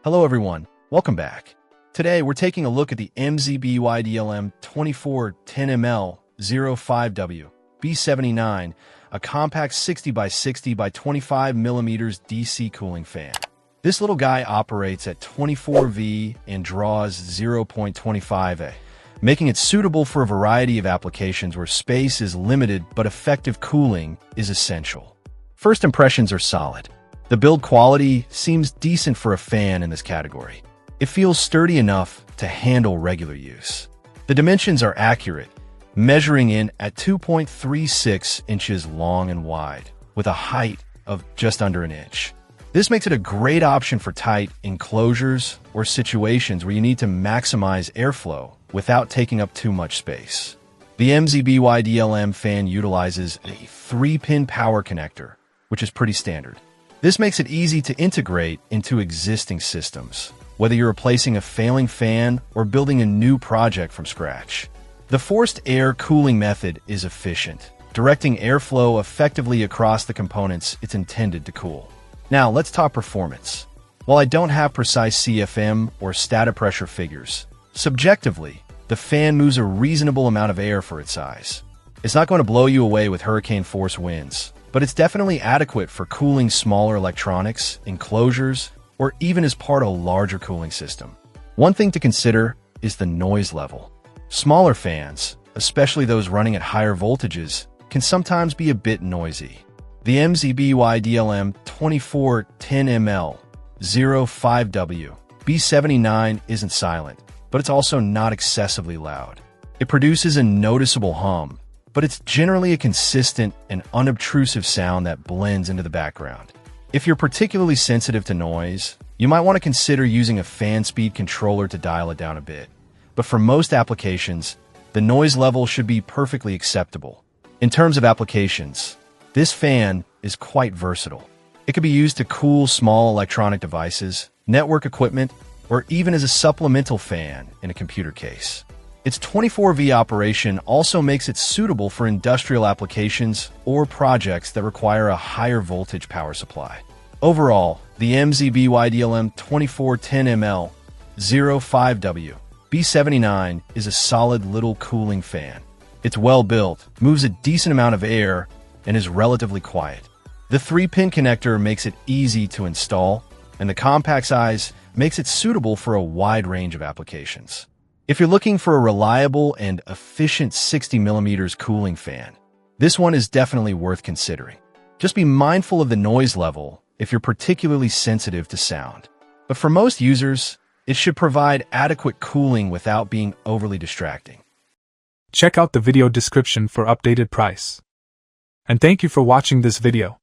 Hello everyone, welcome back. Today we're taking a look at the MZBYDLM 2410ML-05W-B79, a compact 60 by 60 by 25 mm DC cooling fan. This little guy operates at 24V and draws 0.25 A, making it suitable for a variety of applications where space is limited but effective cooling is essential. First impressions are solid. The build quality seems decent for a fan in this category. It feels sturdy enough to handle regular use. The dimensions are accurate, measuring in at 2.36 inches long and wide, with a height of just under an inch. This makes it a great option for tight enclosures or situations where you need to maximize airflow without taking up too much space. The MZBYDLM fan utilizes a 3-pin power connector, which is pretty standard. This makes it easy to integrate into existing systems, whether you're replacing a failing fan or building a new project from scratch. The forced air cooling method is efficient, directing airflow effectively across the components it's intended to cool. Now, let's talk performance. While I don't have precise CFM or static pressure figures, subjectively, the fan moves a reasonable amount of air for its size. It's not going to blow you away with hurricane-force winds, but it's definitely adequate for cooling smaller electronics, enclosures, or even as part of a larger cooling system. One thing to consider is the noise level. Smaller fans, especially those running at higher voltages, can sometimes be a bit noisy. The MZBYDLM 2410ML-05W-B79 isn't silent, but it's also not excessively loud. It produces a noticeable hum, but it's generally a consistent and unobtrusive sound that blends into the background. If you're particularly sensitive to noise, you might want to consider using a fan speed controller to dial it down a bit. But for most applications, the noise level should be perfectly acceptable. In terms of applications, this fan is quite versatile. It can be used to cool small electronic devices, network equipment, or even as a supplemental fan in a computer case. Its 24V operation also makes it suitable for industrial applications or projects that require a higher voltage power supply. Overall, the MZBYDLM 2410ML-05W-B79 is a solid little cooling fan. It's well built, moves a decent amount of air, and is relatively quiet. The 3-pin connector makes it easy to install, and the compact size makes it suitable for a wide range of applications. If you're looking for a reliable and efficient 60 mm cooling fan, this one is definitely worth considering. Just be mindful of the noise level if you're particularly sensitive to sound. But for most users, it should provide adequate cooling without being overly distracting. Check out the video description for updated price. And thank you for watching this video.